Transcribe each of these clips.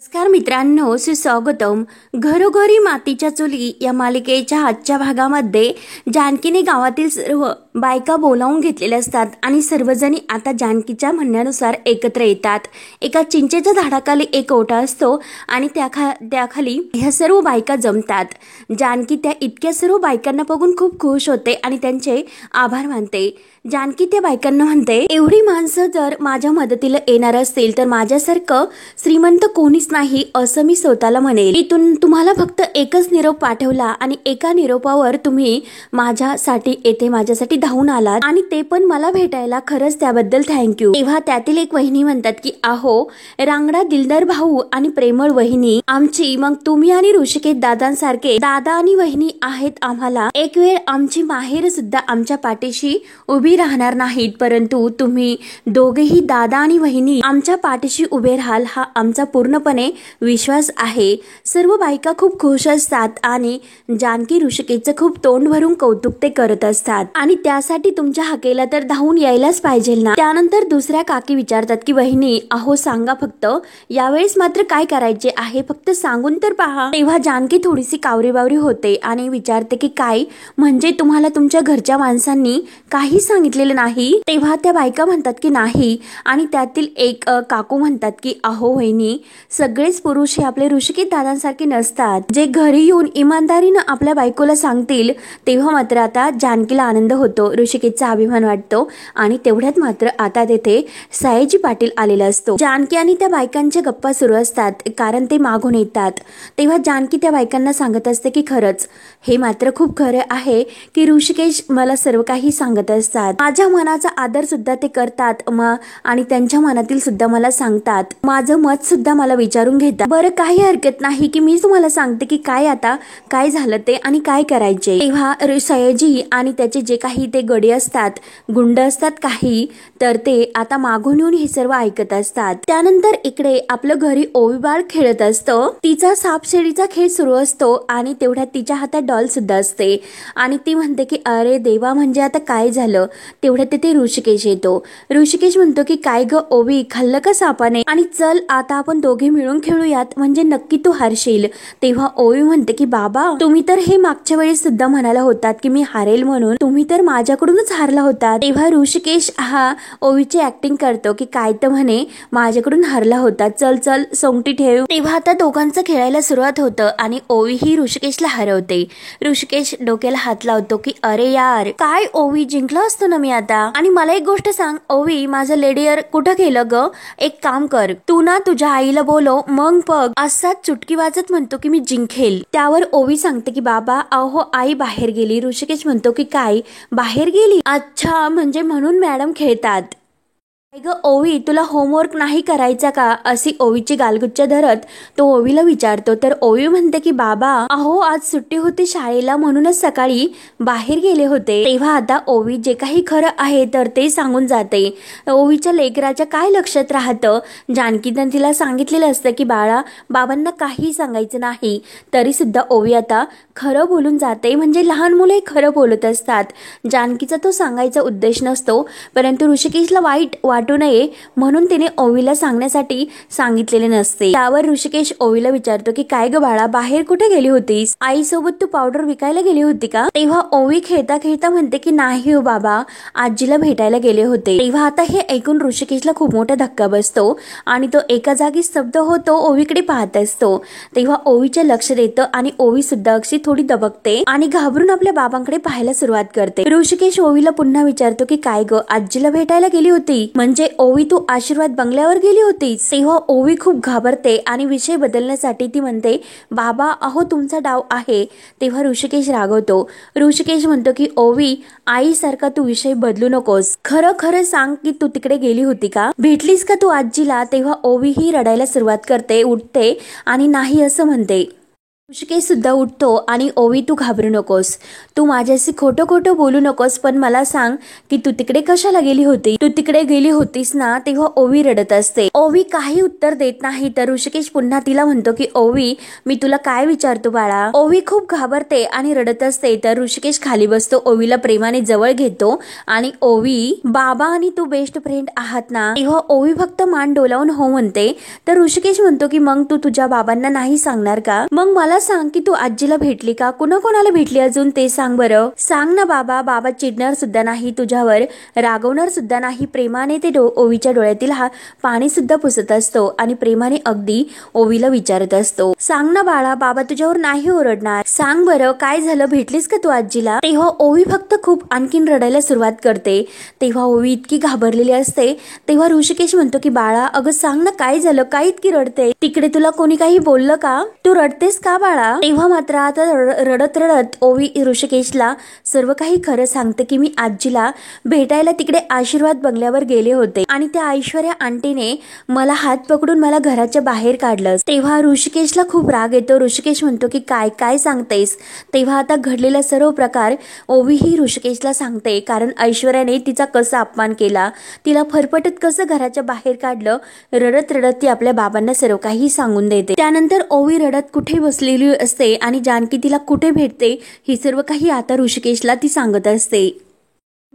नमस्कार मित्रांनो, सुस्वागतम. घरोघरी मातीच्या चुली या मालिकेच्या आजच्या भागामध्ये जानकीने गावातील सर्व बायका बोलावून घेतलेल्या असतात आणि सर्वजणी आता जानकीच्या म्हणण्यानुसार एकत्र येतात. एका चिंचेच्या झाडाखाली एक ओटा असतो आणि त्याखाली ह्या सर्व बायका जमतात. जानकी त्या इतक्या सर्व बायकांना बघून खूप खुश होते आणि त्यांचे आभार मानते. जानकी त्या बायकांना म्हणते, एवढी माणसं जर माझ्या मदतीला येणार असतील तर माझ्यासारखं श्रीमंत कोणीच नाही असं मी स्वतःला म्हणेल. इथून तुम्हाला फक्त एकच निरोप पाठवला आणि एका निरोपावर तुम्ही माझ्यासाठी धावून आलात आणि ते पण मला भेटायला. खरंच त्याबद्दल थँक्यू. तेव्हा त्यातील एक वहिनी म्हणतात की अहो रांगडा दिलदार भाऊ आणि प्रेमळ वहिनी आमची, मग तुम्ही आणि ऋषिकेश दादांसारखे दादा आणि वहिनी आहेत आम्हाला. एक वेळ आमची माहेर सुद्धा आमच्या पाठीशी उभी राहणार नाहीत, परंतु तुम्ही दोघेही दादा आणि वहिनी आमच्या पाठीशी उभे राहाल हा आमचा पूर्णपणे विश्वास आहे. सर्व बायका खूप खुश असतात आणि जानकी ऋषिकेशचं खूप तोंड भरून कौतुक ते करत असतात आणि त्यासाठी तुमच्या हाकेला तर धावून यायलाच पाहिजे ना. त्यानंतर दुसऱ्या काकी विचारतात की वहिनी अहो सांगा फक्त, यावेळेस मात्र काय करायचे आहे फक्त सांगून तर पहा. तेव्हा जानकी थोडीशी कावरीबावरी होते आणि विचारते की काय म्हणजे तुम्हाला तुमच्या घरच्या माणसांनी काही सांगितलेलं नाही. तेव्हा त्या बायका म्हणतात की नाही आणि त्यातील एक काकू म्हणतात की अहो वहिनी सगळेच पुरुष हे आपले ऋषिकेश दादांसारखे नसतात, जे घरी येऊन इमानदारीनं आपल्या बायकोला सांगतील. तेव्हा मात्र आता जानकीला आनंद होतो, ऋषिकेशचा अभिमान वाटतो आणि तेवढ्यात मात्र आता तेथे सयाजी पाटील आलेला असतो. जानकी आणि त्या बायकांच्या गप्पा सुरू असतात कारण ते मागून येतात. तेव्हा जानकी त्या बायकांना सांगत असते की खरंच हे मात्र खूप खरं आहे की ऋषिकेश मला सर्व काही सांगत असतात. माझ्या मनाचा आदर सुद्धा ते करतात आणि त्यांच्या मनातील सुद्धा मला सांगतात. माझं मत सुद्धा मला विचारून घेतात. बरं काही हरकत नाही की मी तुम्हाला सांगते की काय झालं ते आणि काय करायचे. तेव्हा सयाजी आणि त्याचे जे काही ते गडी असतात, गुंड असतात काही, तर ते आता मागून येऊन हे सर्व ऐकत असतात. त्यानंतर इकडे आपलं घरी ओवी बाळ खेळत असतं. तिचा सापशिडीचा खेळ सुरू असतो आणि तेवढ्यात तिच्या हातात डॉल सुद्धा असते आणि ती म्हणते की अरे देवा म्हणजे आता काय झालं. तेवढ्यात तिथे ऋषिकेश येतो. ऋषिकेश म्हणतो की काय ग ओवी, खाल्लं का सापाने, आणि चल आता आपण दोघे मिळून खेळूयात म्हणजे नक्की तू हारशील. तेव्हा ओवी म्हणते की बाबा तुम्ही तर हे मागच्या वेळेस सुद्धा म्हणाला होतात की मी हारेल म्हणून, तुम्ही तर माझ्याकडूनच हारला होता. तेव्हा ऋषिकेश हा ओवीची ऍक्टिंग करतो की काय तर म्हणे माझ्याकडून हारला होता, चल चल सोंगटी ठेव. तेव्हा आता दोघांचं खेळायला सुरुवात होतं आणि ओवी ही ऋषिकेशला हरवते. ऋषिकेश डोक्याला हात लावतो की अरे यार काय ओवी, जिंकलो असतो ना मी आता. आणि मला एक गोष्ट सांग ओवी, माझं लेडियर कुठं गेलं ग. एक काम कर तू ना तुझ्या आईला बोलव, मग बघ असाच चुटकी वाजत म्हणतो की मी जिंकेल. त्यावर ओवी सांगते की बाबा अहो आई बाहेर गेली. ऋषिकेश म्हणतो की काय बाहेर गेली, अच्छा म्हणजे म्हणून मॅडम खेळतात. ग ओवी तुला होमवर्क नाही करायचा का, अशी ओवीची गालगुच्च धरत तो ओवीला विचारतो. तर ओवी म्हणते की बाबा अहो आज सुट्टी होती शाळेला म्हणूनच सकाळी बाहेर गेले होते. तेव्हा आता ओवी जे काही खरं आहे तर ते सांगून जाते. ओवीच्या लेकराच्या काय लक्षात राहतं, जानकीनं तिला सांगितलेलं असतं की बाळा बाबांना काही सांगायचं नाही, तरी सुद्धा ओवी आता खरं बोलून जाते. म्हणजे लहान मुले खरं बोलत असतात. जानकीचा तो सांगायचा उद्देश नसतो, परंतु ऋषिकेशला वाईट वाटू नये म्हणून तिने ओवीला सांगण्यासाठी सांगितलेले नसते. त्यावर ऋषिकेश ओवीला विचारतो की काय ग बाळा बाहेर कुठे गेली होतीस, आई सोबत तू पावडर विकायला गेली होती का. तेव्हा ओवी खेळता खेळता म्हणते की नाही हो बाबा, आजीला भेटायला गेले होते. तेव्हा आता हे ऐकून ऋषिकेशला खूप मोठा धक्का बसतो आणि तो एका जागी स्तब्ध होतो, ओवीकडे पाहत असतो. तेव्हा ओवीचे लक्ष देतं आणि ओवी सुद्धा अक्षी थोडी दबकते आणि घाबरून आपल्या बाबांकडे पाहायला सुरुवात करते. ऋषिकेश ओवीला पुन्हा विचारतो की काय ग आजीला भेटायला गेली होती, म्हणजे ओवी तू आशीर्वाद बंगल्यावर गेली होतीस. तेव्हा ओवी खूप घाबरते आणि विषय बदलण्यासाठी ती म्हणते बाबा अहो तुमचा डाव आहे. तेव्हा ऋषिकेश रागवतो. ऋषिकेश म्हणतो की ओवी आईसारखा तू विषय बदलू नकोस, खरं खरं सांग की तू तिकडे गेली होती का, भेटलीस का तू आजीला. तेव्हा ओवी ही रडायला सुरुवात करते, उठते आणि नाही असं म्हणते. ऋषिकेश सुद्धा उठतो आणि ओवी तू घाबरू नकोस, तू माझ्याशी खोटं खोटं बोलू नकोस, पण मला सांग की तू तिकडे कशाला गेली होती? तू तिकडे गेली होतीस ना? तेव्हा ओवी रडत असते. ओवी काही उत्तर देत नाही तर ऋषिकेश पुन्हा तिला म्हणतो की ओवी मी तुला काय विचारतो बाळा? ओवी खूप घाबरते आणि रडत असते. तर ऋषिकेश खाली बसतो, ओवीला प्रेमाने जवळ घेतो आणि ओवी बाबा आणि तू बेस्ट फ्रेंड आहात ना? तेव्हा ओवी फक्त मान डोलावून हो म्हणते. तर ऋषिकेश म्हणतो की मग तू तुझ्या बाबांना नाही सांगणार का? मग मला सांग की तू आजीला भेटली का? कोणाला भेटली अजून ते सांग बरं. सांग ना बाबा. बाबा चिडणार सुद्धा नाही तुझ्यावर, रागवणार सुद्धा नाही. प्रेमाने ते ओवीच्या डोळ्यातील पाणी सुद्धा पुसत असतो आणि प्रेमाने अगदी ओवीला विचारत असतो, सांग ना बाळा, बाबा तुझ्यावर नाही ओरडणार. सांग बरं काय झालं, भेटलीस का तू आजीला? तेव्हा ओवी फक्त खूप आणखीन रडायला सुरुवात करते. तेव्हा ओवी इतकी घाबरलेली असते. तेव्हा ऋषिकेश म्हणतो की बाळा अगं सांग ना काय झालं, काय इतकी रडते? तिकडे तुला कोणी काही बोललं का? तू रडतेस का बाळा? तेव्हा मात्र आता रडत रडत ओवी ऋषिकेशला सर्व काही खरं सांगते की मी आजीला भेटायला तिकडे आशीर्वाद बंगल्यावर गेले होते आणि त्या ऐश्वर्या आंटीने मला हात पकडून मला घराच्या बाहेर काढलं. तेव्हा ऋषिकेशला खूप राग येतो. ऋषिकेश म्हणतो की काय काय सांगतेस? तेव्हा आता घडलेला सर्व प्रकार ओवी ही ऋषिकेशला सांगते, कारण ऐश्वर्याने तिचा कसा अपमान केला, तिला फरफटत कसं घराच्या बाहेर काढलं. रडत रडत ती आपल्या बाबांना सर्व काही सांगून देते. त्यानंतर ओवी रडत कुठे बसलेली असते आणि जानकी तिला कुठे भेटते ही सर्व काही आता ऋषिकेशला ती सांगत असते.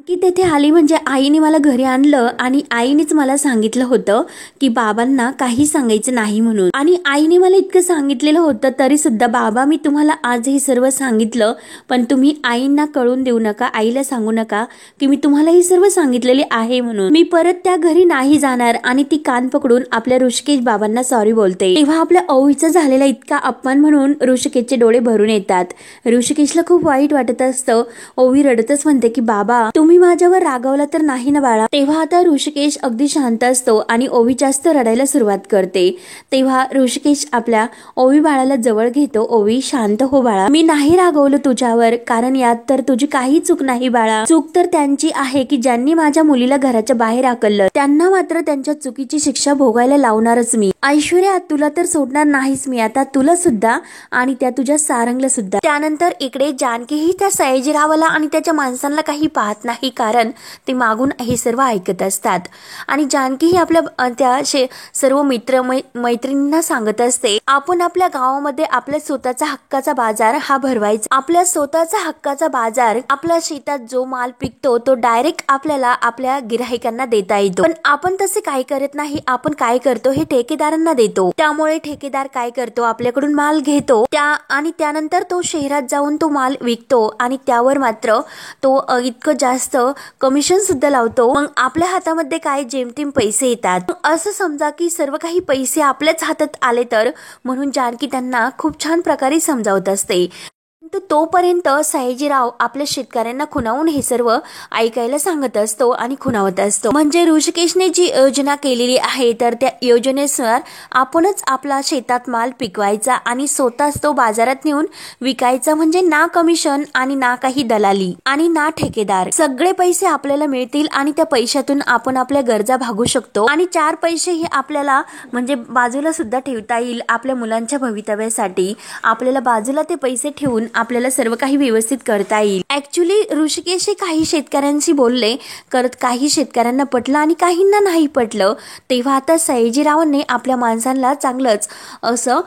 की तेथे आली म्हणजे आईने मला घरी आणलं आणि आईनेच मला सांगितलं होतं की बाबांना काही सांगायचं नाही म्हणून, आणि आईने मला इतकं सांगितलेलं होतं तरी सुद्धा बाबा मी तुम्हाला आज हे सर्व सांगितलं, पण तुम्ही आईंना कळून देऊ नका, आईला सांगू नका की मी तुम्हाला हे सर्व सांगितलेले आहे म्हणून. मी परत त्या घरी नाही जाणार. आणि ती कान पकडून आपल्या ऋषिकेश बाबांना सॉरी बोलते. तेव्हा आपल्या ओवीचा झालेला इतका अपमान म्हणून ऋषिकेशचे डोळे भरून येतात. ऋषिकेशला खूप वाईट वाटत असतं. ओवी रडतच म्हणते की बाबा तुम्ही माझ्यावर रागावला तर नाही ना बाळा? तेव्हा आता ऋषिकेश अगदी शांत असतो आणि ओवी जास्त रडायला सुरुवात करते. तेव्हा ऋषिकेश आपल्या ओवी बाळाला जवळ घेतो. ओवी शांत हो बाळा, मी नाही रागवलं तुझ्यावर, कारण यात तर तुझी काही चूक नाही बाळा. चूक तर त्यांची आहे की ज्यांनी माझ्या मुलीला घराच्या बाहेर हाकललं, त्यांना मात्र त्यांच्या चुकीची शिक्षा भोगायला लावणारच मी. ऐश्वर्या तुला तर सोडणार नाहीच मी आता, तुला सुद्धा आणि त्या तुझ्या सारंगला सुद्धा. त्यानंतर इकडे जानकीही त्या सयाजीरावाला आणि त्याच्या माणसांना काही पाहत नाही, कारण ते मागून हे सर्व ऐकत असतात. आणि जानकी ही आपल्या त्या सर्व मित्र मैत्रिणींना सांगत असते, आपण आपल्या गावामध्ये आपल्या स्वतःचा हक्काचा बाजार हा भरवायचा. आपल्या स्वतःचा हक्काचा बाजार, आपल्या शेतात जो माल पिकतो तो डायरेक्ट आपल्याला आपल्या गिराहिकांना देता येतो. पण आपण तसे काही करत नाही. आपण काय करतो, हे ठेकेदारांना देतो. त्यामुळे ठेकेदार काय करतो, आपल्याकडून माल घेतो आणि त्यानंतर तो शहरात जाऊन तो माल विकतो आणि त्यावर मात्र तो इतकं जास्त कमिशन सुद्धा लावतो. मग आपल्या हातामध्ये काय जेमतेम पैसे येतात. असं समजा की सर्व काही पैसे आपल्याच हातात आले तर, म्हणून जानकी त्यांना खूप छान प्रकारे समजावत असते. तोपर्यंत सयाजीराव आपल्या शेतकऱ्यांना खुणावून हे सर्व ऐकायला सांगत असतो आणि खुणावत असतो. म्हणजे ऋषिकेशने जी योजना केलेली आहे तर त्या योजनेनुसार आपणच आपला शेतात माल पिकवायचा आणि स्वतःच तो बाजारात नेऊन विकायचा. म्हणजे ना कमिशन आणि ना काही दलाली आणि ना ठेकेदार, सगळे पैसे आपल्याला मिळतील आणि त्या पैशातून आपण आपल्या गरजा भागू शकतो आणि 4 पैसे हे आपल्याला म्हणजे बाजूला सुद्धा ठेवता येईल. आपल्या मुलांच्या भवितव्यासाठी आपल्याला बाजूला ते पैसे ठेवून आपल्याला सर्व काही व्यवस्थित करता येईल. ऍक्च्युली ऋषिकेश काही शेतकऱ्यांशी बोलले, करत काही शेतकऱ्यांना पटलं आणि काहींना नाही पटलं. तेव्हा आता सयाजीरावांनी आपल्या माणसांना चांगलंच असं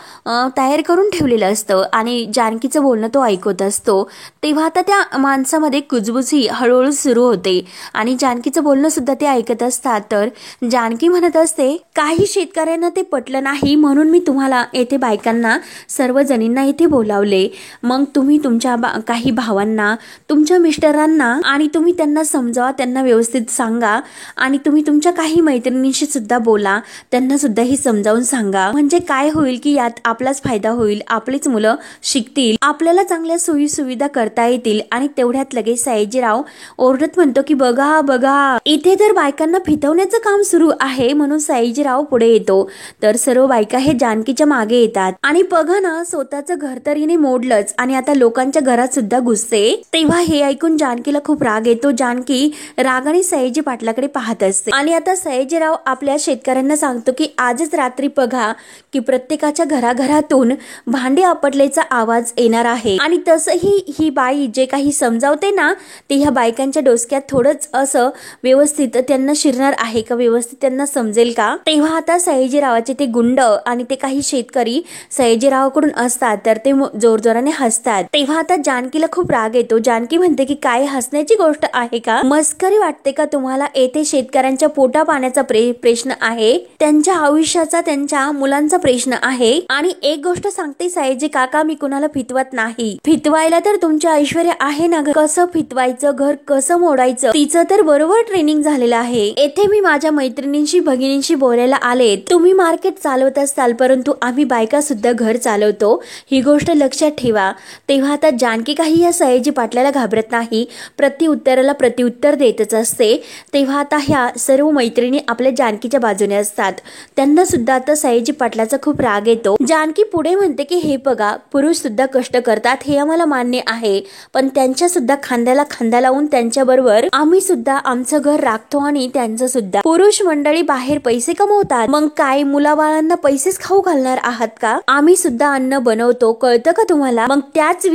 तयार करून ठेवलेलं असतं आणि जानकीचं बोलणं तो ऐकत असतो. तेव्हा आता त्या माणसामध्ये कुजबुज ही हळूहळू सुरू होते आणि जानकीचं बोलणं सुद्धा ते ऐकत असतात. तर जानकी म्हणत असते, काही शेतकऱ्यांना ते पटलं नाही म्हणून मी तुम्हाला येथे बायकांना सर्व जणींना इथे बोलावले. मग तुम्ही तुमच्या काही भावांना, तुमच्या मिस्टरांना आणि तुम्ही त्यांना समजावा, त्यांना व्यवस्थित सांगा आणि तुम्ही तुमच्या काही मैत्रिणींशी सुद्धा बोला, त्यांना सुद्धा ही समजावून सांगा. म्हणजे काय होईल की यात आपलाच फायदा होईल, आपलीच मुलं शिकतील, आपल्याला चांगल्या सोयी सुविधा करता येतील. आणि तेवढ्यात लगेच सयाजीराव ओरडत म्हणतो की बघा बघा, इथे तर बायकांना फितवण्याचं काम सुरू आहे. म्हणून सयाजीराव पुढे येतो. तर सर्व बायका हे जानकीच्या मागे येतात आणि बघा ना, स्वतःचं घर तर हिने मोडलंच आणि आता आता लोकांच्या घरात सुद्धा घुसते। तेव्हा हे ऐकून जानकीला खूप राग येतो। जानकी रागाने सयाजी पाटलाकडे पाहत असते आणि आता सयाजीराव आपल्या शेतकऱ्यांना सांगतो की आजच रात्री बघा की प्रत्येकाच्या घराघरातून भांडे आपटल्याचा आवाज येणार आहे आणि तसही ही बाई जे काही समजावते ना ते ह्या बायकांच्या डोसक्यात थोडंच असं व्यवस्थित त्यांना शिरणार आहे का, व्यवस्थित त्यांना समजेल का। तेव्हा आता सयाजीरावाचे ते गुंड आणि ते काही शेतकरी सयाजीरावाकडून असतात तर ते जोरजोराने हसतात। तेव्हा आता जानकीला खूप राग येतो। जानकी म्हणते की काय हसण्याची गोष्ट आहे का, मस्करी वाटते का तुम्हाला, येथे शेतकऱ्यांच्या पोटा पाण्याचा प्रश्न आहे, त्यांच्या आयुष्याचा, त्यांच्या मुलांचा प्रश्न आहे। आणि एक गोष्ट सांगते सयाजी काका, मी कुणाला फितवत नाही, फितवायला तर तुमचे ऐश्वर्य आहे ना, कसं फितवायचं, घर कसं मोडायचं तिचं तर बरोबर ट्रेनिंग झालेलं आहे। येथे मी माझ्या मैत्रिणींशी भगिनींशी बोलायला आले, तुम्ही मार्केट चालवत असताल परंतु आम्ही बायका सुद्धा घर चालवतो, ही गोष्ट लक्षात ठेवा। तेव्हा आता जानकी काही या सयाजी पाटलाला घाबरत नाही, प्रत्युत्तराला प्रत्युत्तर देतच असते। तेव्हा आता ह्या सर्व मैत्रिणी आपल्या जानकीच्या बाजूने असतात। त्यांना सुद्धा आता सयाजी पाटलाचा खूप राग येतो। जानकी पुढे म्हणते की हे बघा, पुरुष सुद्धा कष्ट करतात हे आम्हाला मान्य आहे, पण त्यांच्या सुद्धा खांद्याला खांदा लावून त्यांच्या बरोबर आम्ही सुद्धा आमचं घर राखतो आणि त्यांचं सुद्धा। पुरुष मंडळी बाहेर पैसे कमवतात, मग काय मुलाबाळांना पैसेच खाऊ घालणार आहात का, आम्ही सुद्धा अन्न बनवतो, कळतं का तुम्हाला। मग त्याच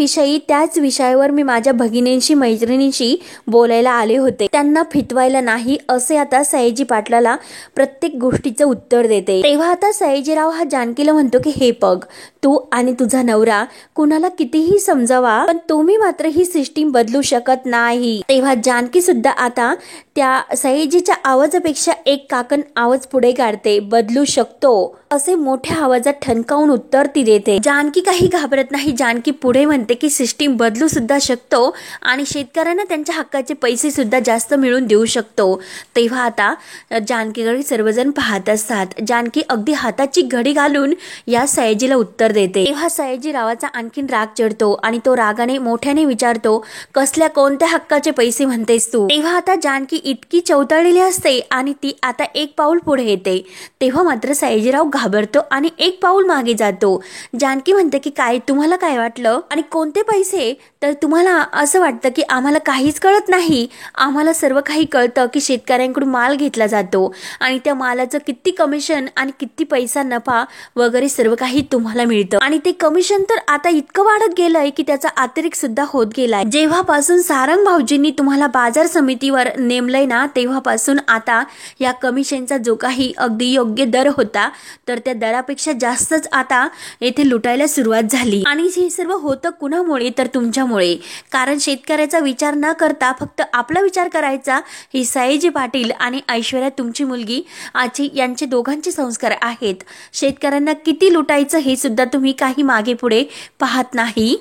विषयावर मी माझ्या भगिनींशी मैत्रिणींशी बोलायला आले होते, त्यांना फितवायला नाही, असे आता सयाजी पाटलाला प्रत्येक गोष्टीचं उत्तर देते। तेव्हा आता सयाजीराव हा जानकीला म्हणतो की हे बघ, तू आणि तुझा नवरा कुणाला कितीही समजावा पण तुम्ही मात्र ही सिस्टीम बदलू शकत नाही। तेव्हा जानकी सुद्धा आता त्या सयाजीच्या आवाजापेक्षा एक काकण आवाज पुढे काढते, बदलू शकतो असे मोठ्या आवाजात ठणकावून उत्तर ती देते। जानकी काही घाबरत नाही। जानकी पुढे म्हणते की सिस्टीम बदलू सुद्धा शकतो आणि शेतकऱ्यांना त्यांच्या हक्काचे पैसे सुद्धा जास्त मिळून देऊ शकतो। तेव्हा आता जानकीकडे सर्वजण पाहत असतात। जानकी अगदी हाताची घडी घालून या सयाजीला उत्तर देते। तेव्हा सयाजीरावाचा आणखीन राग चढतो आणि तो रागाने मोठ्याने विचारतो, कसल्या कोणत्या हक्काचे पैसे म्हणतेस तू। तेव्हा आता जानकी इतकी चवताळलेली असते आणि ती आता एक पाऊल पुढे येते। तेव्हा मात्र सयाजीराव घाबरतो आणि एक पाऊल मागे जातो। जानकी म्हणते की काय, तुम्हाला काय वाटलं आणि कोणते पैसे, तर तुम्हाला असं वाटतं की आम्हाला काहीच कळत नाही, आम्हाला सर्व काही कळतं की शेतकऱ्यांकडून माल घेतला जातो आणि त्या मालाचं किती कमिशन आणि किती पैसा नफा वगैरे सर्व काही तुम्हाला मिळतं आणि ते कमिशन तर आता इतकं वाढत गेलंय की त्याचा अतिरेक सुद्धा होत गेलाय। जेव्हापासून सारंग भाऊजींनी तुम्हाला बाजार समितीवर नेमलंय ना तेव्हापासून आता या कमिशनचा जो काही अगदी योग्य दर होता तर त्या दरापेक्षा जास्तच आता येथे लुटायला सुरुवात झाली आणि हे सर्व होतं कुणामुळे, तर तुमच्यामुळे। कारण शेतकऱ्याचा विचार न करता फक्त आपला विचार करायचा ही सयाजी पाटील आणि ऐश्वर्या तुमची मुलगी आजी यांचे दोघांचे संस्कार आहेत। शेतकऱ्यांना किती लुटायचं हे सुद्धा तुम्ही काही मागे पुढे पाहत नाही।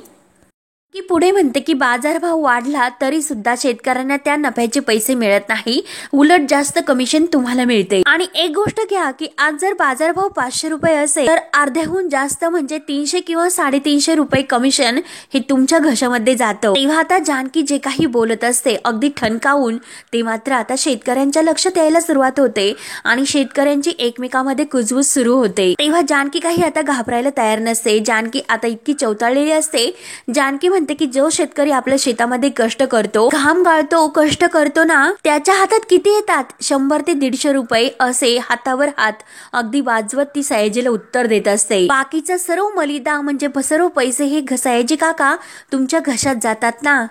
की पुढे म्हणते की बाजारभाव वाढला तरी सुद्धा शेतकऱ्यांना त्या नफ्याचे पैसे मिळत नाही, उलट जास्त कमिशन तुम्हाला मिळते। आणि एक गोष्ट घ्या की आज जर बाजारभाव 500 रुपये असेल तर अर्ध्याहून जास्त म्हणजे 300 किंवा 350 रुपये कमिशन हे तुमच्या घशामध्ये जातं। तेव्हा आता जानकी जे काही बोलत असते अगदी ठणकावून ते मात्र आता शेतकऱ्यांच्या लक्षात यायला सुरुवात होते आणि शेतकऱ्यांची एकमेकांमध्ये कुजबूज सुरू होते। तेव्हा जानकी काही आता घाबरायला तयार नसते। जानकी आता इतकी चवताळलेली असते। जानकी म्हणते की जो शेतकरी आपल्या शेतामध्ये कष्ट करतो, घाम गाळतो, कष्ट करतो ना, त्याच्या हातात किती येतात, 100 ते 150 रुपये असे हातावर हात अगदी वाजवत ती सयाजीला उत्तर देत असते। बाकीचा सर्व मलिदा म्हणजे सर्व पैसे हे सयाजी काका तुमच्या घशात जातात ना,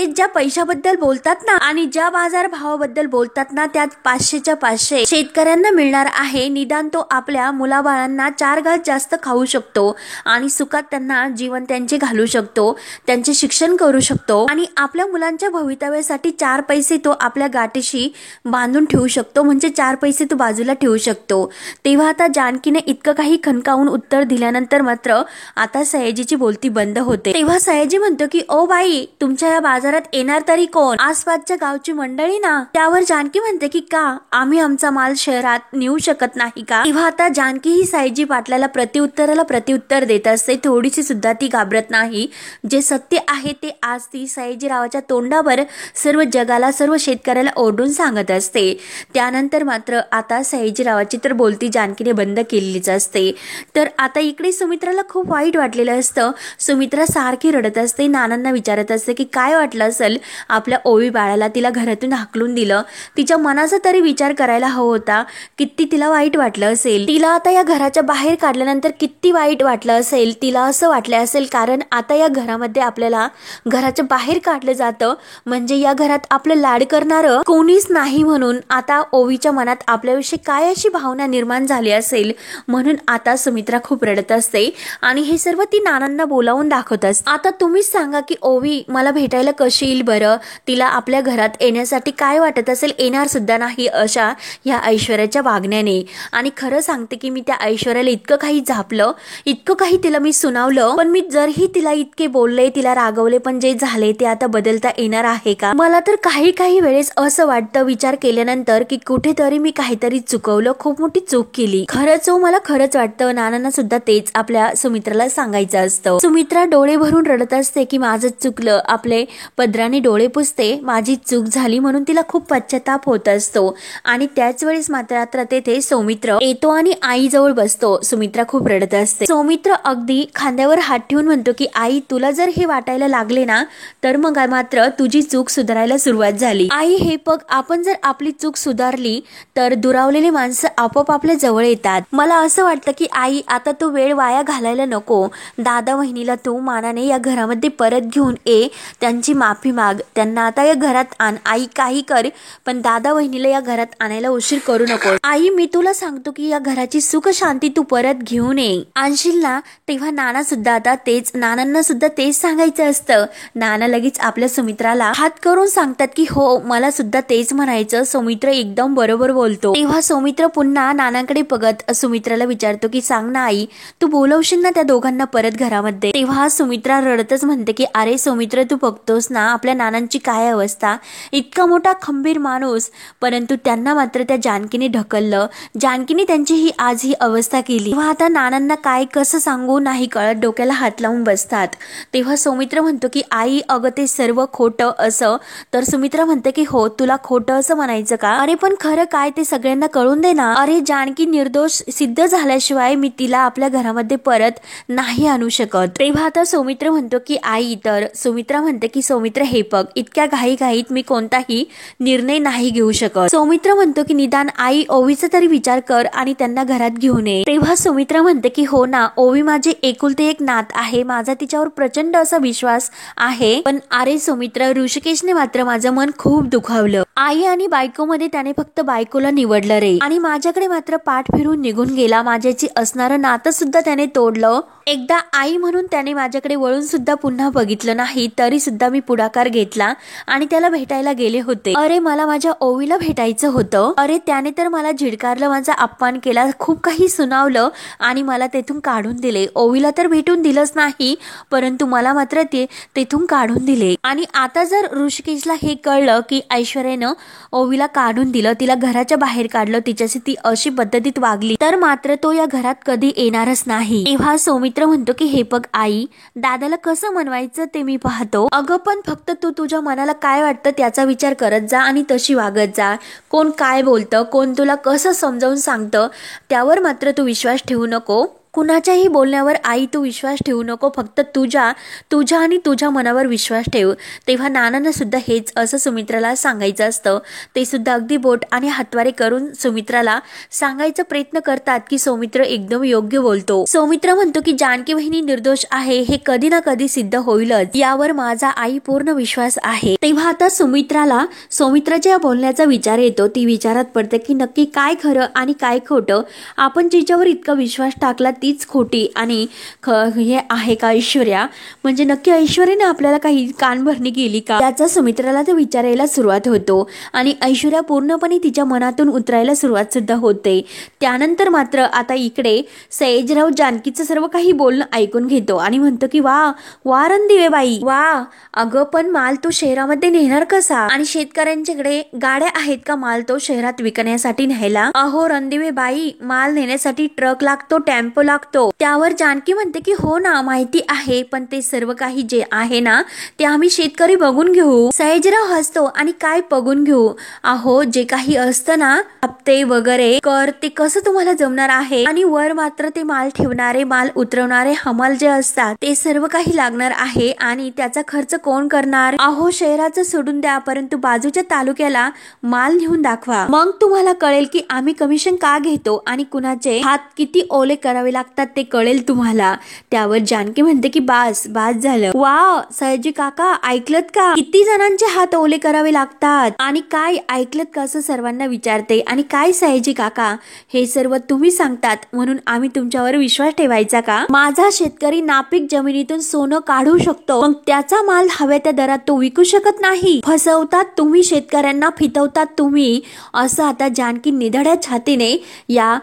ज्या पैशाबद्दल बोलतात ना आणि ज्या बाजार भावाबद्दल बोलतात ना त्यात 500च्या 500 शेतकऱ्यांना मिळणार आहे। निदान तो आपल्या मुलाबाळांना 4 घास जास्त खाऊ शकतो आणि सुखात त्यांना जीवन त्यांचे घालू शकतो, त्यांचे शिक्षण करू शकतो आणि आपल्या मुलांच्या भवितव्यासाठी 4 पैसे तो आपल्या गाठीशी बांधून ठेवू शकतो, म्हणजे 4 पैसे तो बाजूला ठेवू शकतो। तेव्हा आता जानकीने इतकं काही खणकावून उत्तर दिल्यानंतर मात्र आता सयाजीची बोलती बंद होते। तेव्हा सयाजी म्हणतो की ओ बाई, तुमच्या या बाजारात येणार तरी कोण? आसपासच्या गावची मंडळी ना. त्यावर जानकी म्हणते की का आम्ही आमचा माल शहरात नेऊ शकत नाही का? तेव्हा आता जानकी ही सायजी पाटलाला प्रत्युत्तर देत असते. थोडीशी सुद्धा ती घाबरत नाही. जे सत्य आहे ते आज ती सयाजीरावाच्या तोंडावर सर्व जगाला, सर्व शेतकऱ्याला ओरडून सांगत असते. त्यानंतर मात्र आता सयाजीरावाची तर बोलती जानकीने बंद केलेलीच असते. तर आता इकडे सुमित्राला खूप वाईट वाटलेलं असतं. सुमित्रा सारखी रडत असते. नानांना विचारत असते की काय वाटलं असेल आपल्या ओवी बाळाला, तिला घरातून हाकलून दिलं. तिच्या मनाचा तरी विचार करायला हवा होता. किती तिला वाईट वाटलं असेल. तिला आता या घराच्या बाहेर काढल्यानंतर किती वाईट वाटलं असेल. तिला असं वाटलं असेल कारण आता या घरामध्ये आपल्याला घराच्या बाहेर काढलं जातं म्हणजे या घरात आपलं लाड करणारं कोणीच नाही म्हणून आता ओवीच्या मनात आपल्याविषयी काय अशी भावना निर्माण झाली असेल. म्हणून आता सुमित्रा खूप रडत असते आणि हे सर्व ती नानांना बोलावून दाखवत असते. आता तुम्हीच सांगा की ओवी मला भेटायला कशी येईल बरं? तिला आपल्या घरात येण्यासाठी काय वाटत असेल? येणार सुद्धा नाही अशा या ऐश्वर्याच्या वागण्याने. आणि खरं सांगते की मी त्या ऐश्वर्याला इतकं काही झापलं, इतकं काही तिला मी सुनावलं, पण मी जरही तिला इतके बोलले, तिला रागवले, पण जे झाले ते आता बदलता येणार आहे का? मला तर काही वेळेस असं वाटतं विचार केल्यानंतर की कुठेतरी मी काहीतरी चुकवलं, खूप मोठी चूक केली. खरंच मला खरंच वाटतं. नानांना सुद्धा तेच आपल्या सुमित्राला सांगायचं असतं. सुमित्रा डोळे भरून रडत असते की माझं चुकलं. आपले पदराने डोळे पुसते. माझी चूक झाली म्हणून तिला खूप पश्चाताप होत असतो. आणि त्याच वेळेस मात्र तेथे सौमित्र येतो आणि आईजवळ बसतो. सुमित्रा खूप रडत असते. सौमित्र अगदी खांद्यावर हात ठेवून म्हणतो की आई तुला जर हे वाटायला लागले ना तर मग मात्र तुझी चूक सुधारायला सुरुवात झाली. आई हे बघ, आपण जर आपली चूक सुधारली तर दुरावलेली माणसं आपोआप आपल्या जवळ येतात. मला असं वाटतं की आई आता तू वेळ वाया घालायला नको. दादा वहिनीला तू मानाने या घरामध्ये परत घेऊन ये. त्यांची माफी माग. त्यांना आता या घरात आण. आई काही कर पण दादा वहिनीला या घरात आणायला उशीर करू नको. आई मी तुला सांगतो की या घराची सुख शांती तू परत घेऊन ये. आणशील ना? तेव्हा नानांना सुद्धा तेच सांगायचं असतं. नाना लगेच आपल्या सुमित्राला हात करून सांगतात की हो मला सुद्धा तेच म्हणायचं. सौमित्र एकदम बरोबर बोलतो. तेव्हा सौमित्र पुन्हा नानांकडे बघत सुमित्राला विचारतो की सांग ना आई, तू बोलवशील ना त्या दोघांना परत घरामध्ये? तेव्हा सुमित्रा रडतच म्हणते की अरे सौमित्र तू बघतोस ना आपल्या नानांची काय अवस्था. इतका मोठा खंबीर माणूस, परंतु त्यांना मात्र त्या जानकीने ढकललं. जानकीने त्यांची ही आज ही अवस्था केली. तेव्हा आता नानांना काय कसं सांगू नाही कळत. डोक्याला हात लावून बसतात. तेव्हा सौमित्र म्हणतो की आई अगं ते सर्व खोटं असं. तर सुमित्रा म्हणते की हो तुला खोटं असं म्हणायचं का? अरे पण खरं काय ते सगळ्यांना कळून दे ना. अरे जानकी निर्दोष सिद्ध झाल्याशिवाय मी तिला आपल्या घरामध्ये परत नाही आणू शकत. तेव्हा आता सौमित्र म्हणतो की आई, तर सुमित्रा म्हणते की सौमित्र हे बघ, इतक्या घाईघाईत मी कोणताही निर्णय नाही घेऊ शकत. सौमित्र म्हणतो की निदान आई ओवीचा तरी विचार कर आणि त्यांना घरात घेऊन ये. तेव्हा सुमित्रा म्हणते की हो ना, ओवी माझी एकुलते एक नात आहे. माझा तिच्यावर प्रचंड असा विश्वास आहे. पण अरे सुमित्र, ऋषिकेशने मात्र माझं मन खूप दुखावलं. आई आणि बायकोमध्ये त्याने फक्त बायकोला निवडलं रे आणि माझ्याकडे मात्र पाठ फिरून निघून गेला. माझ्याची असणारं नातं सुद्धा त्याने तोडलं. एकदा आई म्हणून त्याने माझ्याकडे वळून सुद्धा पुन्हा बघितलं नाही. तरी सुद्धा मी पुढाकार घेतला आणि त्याला भेटायला गेले होते. अरे मला माझ्या ओवीला भेटायचं होतं. अरे त्याने तर मला झिडकारलं, माझा अपमान केला, खूप काही सुनावलं आणि मला तेथून काढून दिले. ओवीला तर भेटून दिलंच नाही, परंतु मला मात्र ते तेथून काढून दिले. आणि आता जर ऋषिकेशला हे कळलं की ऐश्वर्यानं ओवीला काढून दिलं, तिला घराच्या बाहेर काढलं, तिच्याशी ती अशी पद्धतीत वागली, तर मात्र तो या घरात कधी येणारच नाही. तेव्हा सौमित्र म्हणतो की हे बघ आई, दादाला कसं मनवायचं ते मी पाहतो. अगं पण फक्त तू तुझ्या मनाला काय वाटतं त्याचा विचार करत जा आणि तशी वागत जा. कोण काय बोलतं, कोण तुला कसं समजावून सांगतं त्यावर मात्र तू विश्वास ठेवू नको. कुणाच्याही बोलण्यावर आई तू विश्वास ठेवू नको. फक्त तुझ्या आणि तुझ्या मनावर विश्वास ठेव. तेव्हा नानांना सुद्धा हेच असं सुमित्राला सांगायचं असतं. ते सुद्धा अगदी बोट आणि हातवारे करून सुमित्राला सांगायचा प्रयत्न करतात की सौमित्र एकदम योग्य बोलतो. सौमित्र म्हणतो की जानकी वहिनी निर्दोष आहे हे कधी ना कधी सिद्ध होईलच, यावर माझा आई पूर्ण विश्वास आहे. तेव्हा आता सुमित्राला सौमित्राच्या बोलण्याचा विचार येतो. ती विचारात पडते की नक्की काय खरं आणि काय खोटं. आपण जिच्यावर इतका विश्वास टाकला तीच खोटी आणि हे आहे का ऐश्वर्या, म्हणजे नक्की ऐश्वर्याने आपल्याला काही कानभरणी केली का, त्याचा सुमित्राला ते विचारायला सुरुवात होतो आणि ऐश्वर्या पूर्णपणे तिच्या मनातून उतरायला सुरुवात सुद्धा होते. त्यानंतर मात्र आता इकडे सयाजीराव जानकीचं सर्व काही बोलणं ऐकून घेतो आणि म्हणतो की वा वा रणदिवेबाई वा, अगं पण माल तो शहरामध्ये नेणार कसा, आणि शेतकऱ्यांच्याकडे गाड्या आहेत का माल तो शहरात विकण्यासाठी न्यायला. अहो रणदिवेबाई, माल नेण्यासाठी ट्रक लागतो, टेम्पो लागतो. त्यावर जानकी म्हणते की हो ना माहिती आहे, पण ते सर्व काही जे आहे ना ते आम्ही शेतकरी बघून घेऊ. सयाजीराव हसतो आणि काय बघून घेऊ, अहो जे काही असतं ना हप्ते वगैरे कर ते कसं तुम्हाला जमणार आहे, आणि वर मात्र ते माल ठेवणारे माल उतरवणारे हमाल जे असतात ते सर्व काही लागणार आहे, आणि त्याचा खर्च कोण करणार. अहो शहराचं सोडून द्या, परंतु बाजूच्या तालुक्याला माल नेऊन दाखवा, मग तुम्हाला कळेल की आम्ही कमिशन का घेतो आणि कुणाचे हात किती ओले करावे लागतात ते कळेल तुम्हाला. त्यावर जानकी म्हणते की बास बास झालं. वा सयाजी काका ऐकलत का, किती जणांचे हात ओले करावे लागतात, आणि काय ऐकलत का असं सर्वांना विचारते. आणि काय सयाजी काका, हे सर्व तुम्ही सांगतात म्हणून आम्ही तुमच्यावर विश्वास ठेवायचा का. माझा शेतकरी नापीक जमिनीतून सोनं काढू शकतो, मग त्याचा माल हव्या त्या दरात तो विकू शकत नाही. फसवतात तुम्ही शेतकऱ्यांना, फितवतात तुम्ही, असं आता जानकी निधड्या छातीने या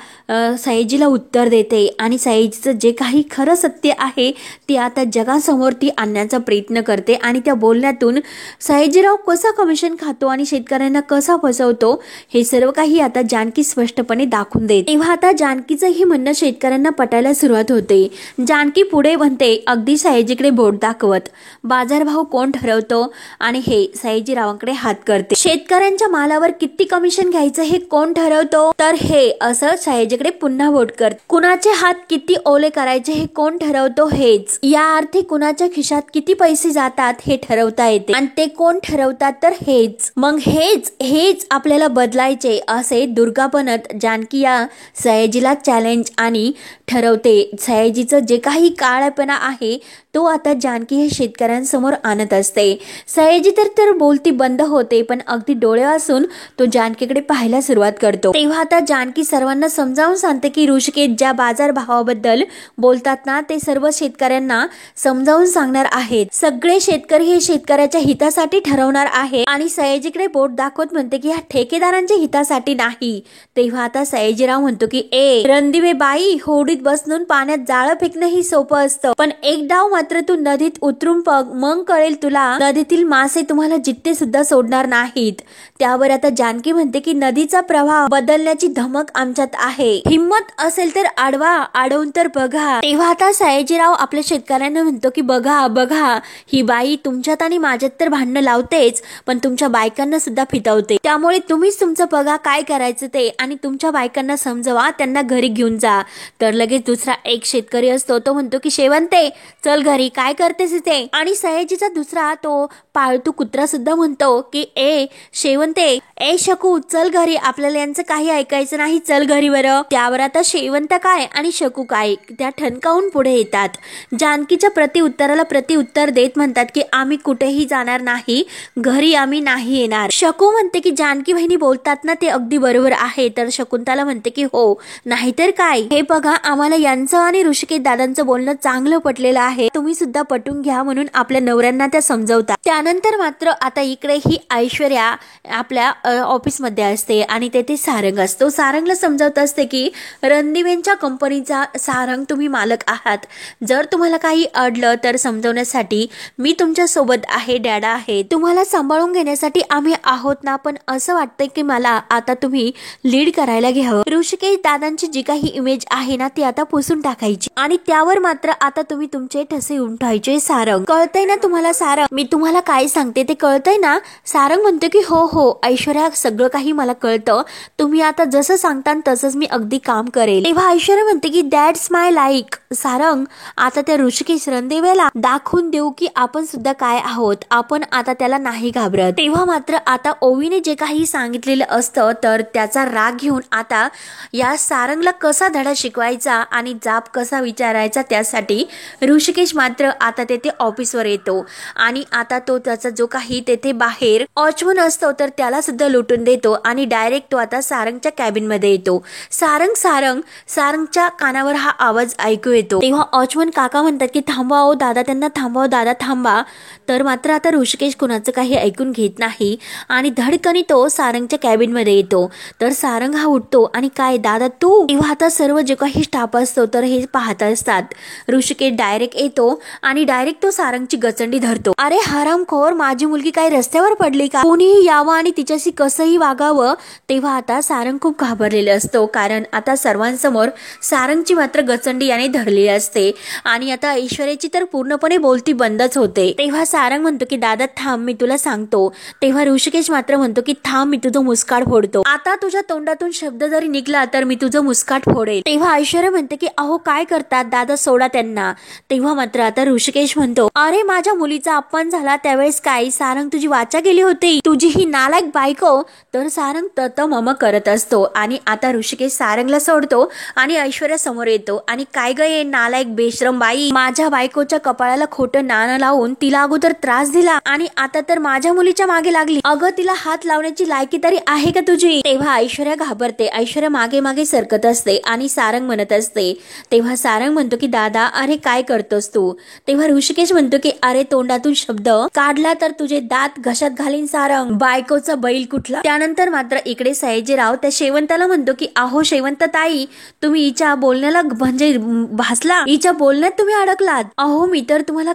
सयाजीला उत्तर देते. आणि सयाजीचं जे काही खरं सत्य आहे ते आता जगासमोर ती आणण्याचा प्रयत्न करते, आणि त्या बोलण्यातून सयाजीराव कसा कमिशन खातो आणि शेतकऱ्यांना कसा फसवतो हे सर्व काही आता जानकी स्पष्टपणे दाखवून देते. तेव्हा आता जानकीचं हे म्हणणं शेतकऱ्यांना पटायला सुरुवात होते. जानकी पुढे म्हणते अगदी सयाजीकडे बोट दाखवत, बाजारभाव कोण ठरवतो, आणि हे सयाजीरावांकडे हात करते. शेतकऱ्यांच्या मालावर किती कमिशन घ्यायचं हे कोण ठरवतो, तर हे असं सयाजीकडे पुन्हा बोट करते. कुणाचे हात किती ओले करायचे हे कोण ठरवतो, हेच. या अर्थी कुणाच्या खिशात किती पैसे जातात हे ठरवता येते, आणि ते कोण ठरवतात तर हेच. मग हेच आपल्याला बदलायचे असे दुर्गापनत जानकी या सयाजीला चॅलेंज आणि ठरवते. सयाजीचं जे काही काळेपणा आहे तो आता जानकी हे शेतकऱ्यांसमोर आणत असते. सयाजी तर बोलती बंद होते, पण अगदी डोळे वाचून तो जानकीकडे पाहायला सुरुवात करतो. तेव्हा आता जानकी सर्वांना समजावून सांगते की ऋषिकेश ज्या बाजार भावाबद्दल बोलतात ना ते सर्व शेतकऱ्यांना समजावून सांगणार आहेत. सगळे शेतकरी हे शेतकऱ्याच्या हितासाठी ठरवणार आहे, आणि सयाजीकडे बोट दाखवत म्हणते की ह्या ठेकेदारांच्या हितासाठी नाही. तेव्हा आता सयाजीराव म्हणतो की रणदिवेबाई, होडीत बसून पाण्यात जाळं फेकणं ही सोपं असतं, पण एक डाव मात्र तू नदीत उतरून बघ, मग कळेल तुला नदीतील मासे तुम्हाला जित्ते सुद्धा सोडणार नाहीत. त्यावर आता जानकी म्हणते की नदीचा प्रवाह बदलण्याची धमक आमच्यात आहे, हिम्मत असेल तर अडवा, अडवून तर बघा. तेव्हा आता सयाजीराव आपल्या शेतकऱ्यांना म्हणतो की बघा बघा, ही बाई तुमच्यात आणि माझ्यात तर भांडणं लावतेच, पण तुमच्या बायकांना सुद्धा फितवते. त्यामुळे तुम्हीच तुमचं बघा काय करायचं ते, आणि तुमच्या बायकांना समजवा, त्यांना घरी घेऊन जा. तर लगेच दुसरा एक शेतकरी असतो तो म्हणतो की शेवंते चल घरी, काय करतेस इथे. आणि सयाजीचा दुसरा तो पाळतू कुत्रा सुद्धा म्हणतो की शेवंते, शकू चल घरी, आपल्याला यांचं काही ऐकायचं नाही, चल घरी बरं. त्यावर आता शेवंत काय आणि शकू काय त्या ठणकावून पुढे येतात. जानकीच्या प्रतिउत्तराला प्रतिउत्तर देत म्हणतात की आम्ही कुठेही जाणार नाही, घरी आम्ही नाही येणार. शकू म्हणते की जानकी बहिणी बोलतात ना ते अगदी बरोबर आहे. तर शकुंतला म्हणते की हो, नाहीतर काय, हे बघा आम्हाला यांचं आणि ऋषिकेश दादांचं बोलणं चांगलं पटलेलं आहे, तुम्ही सुद्धा पटून घ्या, म्हणून आपल्या नवऱ्यांना त्या समजवतात. त्यानंतर मात्र आता इकडे ही ऐश्वर्या आपल्या ऑफिसमध्ये असते आणि तेथे सारंग असतो. सारंगला समजावत असते की रणदिवेंच्या कंपनीचा सारंग तुम्ही मालक आहात, जर तुम्हाला काही अडलं तर समजवण्यासाठी मी तुमच्या सोबत आहे, डॅडा आहे, तुम्हाला सांभाळून घेण्यासाठी आम्ही आहोत ना. पण असं वाटतंय की मला आता तुम्ही लीड करायला घ्यावं, ऋषिकेश दादांची जी काही इमेज आहे ना ती आता पुसून टाकायची, आणि त्यावर मात्र आता तुम्ही तुमचे ठसे उमटायचे. सारंग कळतंय ना तुम्हाला, सारंग मी तुम्हाला काय सांगते ते कळतंय ना. सारंग म्हणतो की हो हो ऐश्वर्या, सगळं काही मला कळतं, तुम्ही आता जसं सांगता तसंच मी अगदी काम करेल. तेव्हा ऐश्वर्या म्हणते की दॅट्स माय लाईक. सारंग आता त्या ऋषिकेश रणदिवेला दाखवून देऊ की आपण सुद्धा काय आहोत, आपण आता त्याला नाही घाबरत. तेव्हा मात्र आता ओवीने जे काही सांगितलेलं असतं तर त्याचा राग घेऊन आता या सारंगला कसा धडा शिकवायचा आणि जाब कसा विचारायचा त्यासाठी ऋषिकेश मात्र आता तेथे ऑफिसवर येतो, आणि आता तो त्याचा जो काही तेथे बाहेर वॉचमन असतो तर त्याला सुद्धा लुटून देतो आणि डायरेक्ट तो आता सारंगच्या कॅबिन मध्ये येतो. सारंग सारंग सारंगच्या कानावर हा आवाज ऐकू येतो. तेव्हा वॉचमन काका म्हणतात की थांबवा ओ दादा, त्यांना थांबवा दादा, थांबा. तर मात्र आता ऋषिकेश कुणाचं काही ऐकून घेत नाही आणि धडकनी तो सारंगच्या कॅबिन मध्ये येतो. तर सारंग हा उठतो आणि काय दादा तू? तेव्हा आता सर्व जे काही स्टाफ असतो तर हे पाहत असतात. ऋषिकेश डायरेक्ट येतो आणि डायरेक्ट तो सारंगची गचंडी धरतो. अरे हरामखोर, माझी मुलगी काय रस्त्यावर पडली का? कोणीही यावं आणि तिच्याशी कसंही वागावं. तेव्हा आता सारंग खूप घाबरलेले असतो, कारण आता सर्वांसमोर सारंगची मात्र गचंडी याने धरलेली असते आणि आता ऐश्वर्याची तर पूर्णपणे बोलती बंदच होते. तेव्हा सारंग म्हणतो की दादा थांब, मी तुला सांगतो. तेव्हा ऋषिकेश मात्र म्हणतो की थांब, मी तुझं मुस्काट फोडतो. आता तुझ्या तोंडातून शब्द जरी निघला तर मी तुझं मुस्काट फोडेल. तेव्हा ऐश्वर्या म्हणते की अहो काय करतात दादा, सोडा त्यांना. तेव्हा मात्र आता ऋषिकेश म्हणतो अरे माझ्या मुलीचा अपमान झाला त्यावेळेस काय सारंग तुझी वाचा गेली होती, तुझी ही नालायक बायको. तर सारंग तत मम करत असतो आणि आता ऋषिकेश सारंगला सोडतो आणि ऐश्वर्या समोर येतो आणि काय गे नालायक बेशरम बाई, माझ्या बायकोच्या कपाळाला खोटं नाणं लावून तिला अगोदर त्रास दिला आणि आता तर माझ्या मुलीच्या मागे लागली. अगं तिला हात लावण्याची लायकी तरी आहे का तुझी? तेव्हा ऐश्वर्या घाबरते. ऐश्वर्या मागे मागे सरकत असते आणि सारंग म्हणत असते. तेव्हा सारंग म्हणतो की दादा अरे काय करतोस तू? तेव्हा ऋषिकेश म्हणतो की अरे तोंडातून शब्द काढला तर तुझे दात घशात घालीन सारंग, बायकोचा बैल कुठला. त्यानंतर मात्र इकडे सयाजीराव त्या शेवंताला म्हणतो की अहो शेवंत ताई, तुम्ही हिच्या बोलण्याला म्हणजे भासला, हिच्या बोलण्यात तुम्ही अडकलात. अहो मी तर तुम्हाला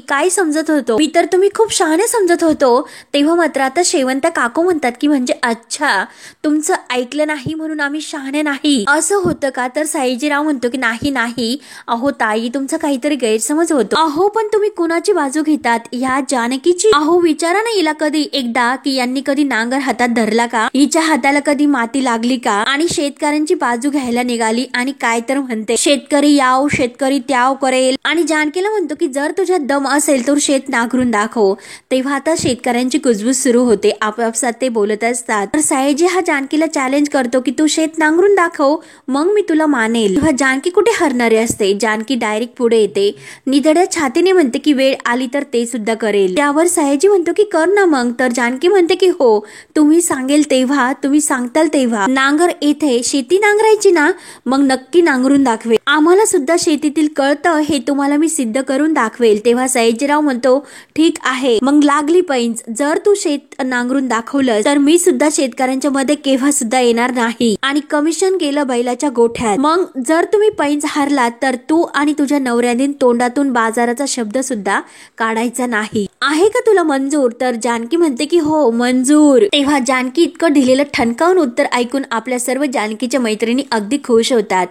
काय समजत होतो, मी तर तुम्ही खूप शहाणे समजत होतो. तेव्हा मात्र आता शेवंत काकू म्हणतात की म्हणजे अच्छा, तुमचं ऐकलं नाही म्हणून आम्ही शहाणे नाही असं होतं का? तर सयाजीराव म्हणतो की नाही नाही अहो ताई, तुमचा काहीतरी गैरसमज होतो. अहो पण तुम्ही कुणाची बाजू घेतात? या जानकीची. अहो विचारा ना हिला कधी एकदा की यांनी कधी नांगर हातात धरला का, हिच्या हाताला कधी माती लागली का? आणि शेतकऱ्यांची बाजू घ्यायला निघाली आणि काय तर म्हणते शेतकरी याव शेतकरी त्याव करेल. आणि जानकीला म्हणतो की जर तुझ्यात दम असेल तर शेत नांगरून दाखव. तेव्हा आता शेतकऱ्यांची कुजबूज सुरू होते, आपापसात ते बोलत असतात. तर सयाजी हा जानकीला चॅलेंज करतो की तू शेत नांगरून दाखव मग मी तुला मानेल. तेव्हा जानकी कुठे हरणारी असते, जानकी डायरेक्ट पुढे येते, निधड्या छातीने म्हणते की वेळ आली तर ते सुद्धा करेल. त्यावर सयाजी म्हणतो की कर ना मग. तर जानकी म्हणते की हो, तुम्ही सांगेल तेव्हा, तुम्ही सांगताल तेव्हा. नांगर येथे शेती नांगरायची ना, मग नक्की नांगरून दाखवेल. आम्हाला सुद्धा शेतीतील कळतं हे तुम्हाला मी सिद्ध करून दाखवेल. तेव्हा सयाजीराव म्हणतो ठीक आहे, मग लागली पैंच. जर तू शेत नांगरून दाखवलं तर मी सुद्धा शेतकऱ्यांच्या मध्ये केव्हा सुद्धा येणार नाही आणि कमिशन गेलं बैलाच्या गोठ्यात. मग जर तुम्ही पैंच हारलात तर तू आणि तुझ्या नवऱ्याने तोंडातून बाजाराचा शब्द सुद्धा काढायचा नाही. आहे का तुला मंजूर? तर जानकी म्हणते की हो मंजूर. तेव्हा जानकी इतकं दिलेलं ठणकावून उत्तर ऐकून आपल्या सर्व जानकीच्या मैत्रिणी अगदी खुश होतात.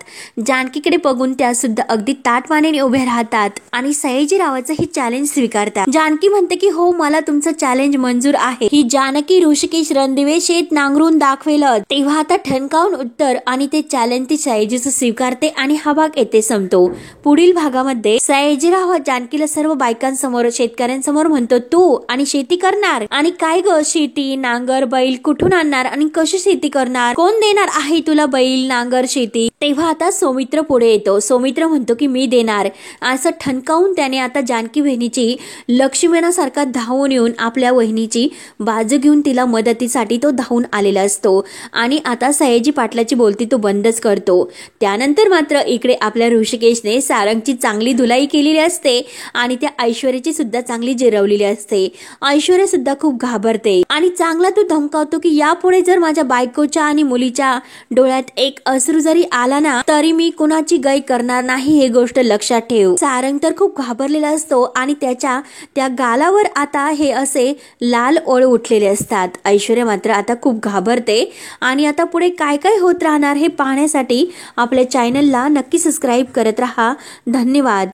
जानकीकडे बघून त्या सुद्धा अगदी ताटमानेने उभे राहतात आणि सयाजीरावाचं हे चॅलेंज स्वीकारतात. जानकी म्हणते की हो मला तुमचं चॅलेंज मंजूर आहे. ही जानकी ऋषिकेश रणदिवे शेत नांगरून दाखवेल. तेव्हा आता ठणकावून उत्तर आणि ते चॅलेंज ती सयाजीचं स्वीकारते आणि हा भाग येथे संपतो. पुढील भागामध्ये सयाजीराव जानकीला सर्व बायकांसमोर शेतकऱ्यांसमोर म्हणतो तू आणि शेती करणार आणि काय ग शेती नांगर बैल कुठून आणणार आणि कशी शेती करणार, कोण देणार आहे तुला बैल नांगर शेती? तेव्हा आता सौमित्र पुढे येतो. सौमित्र म्हणतो की मी देणार. असं ठणकावून त्याने आता जानकी बहिणीची लक्ष्मणासारखा धावून येऊन आपल्या वहिनीची बाजू घेऊन तिला मदतीसाठी तो धावून आलेला असतो आणि आता सयाजी पाटलाची बोलती तो बंदच करतो. त्यानंतर मात्र इकडे आपल्या ऋषिकेशने सारंगची चांगली धुलाई केलेली असते आणि त्या ऐश्वर्याची सुद्धा चांगली जिरवलेली असते. ऐश्वर्या सुद्धा खूप घाबरते आणि चांगला तो धमकावतो की यापुढे जर माझ्या बायकोच्या आणि मुलीच्या डोळ्यात एक अश्रू जरी आला ना तरी मी कुणाची गय करणार नाही, हे गोष्ट लक्षात ठेव. सारंग तर खूप घाबरलेला असतो आणि त्याच्या त्या गालावर आता हे असे लाल ओळ उठलेले असतात. ऐश्वर्या मात्र आता खूप घाबरते आणि आता पुढे काय काय होत राहणार हे पाहण्यासाठी आपल्या चॅनलला नक्की सबस्क्राईब करत राहा. धन्यवाद.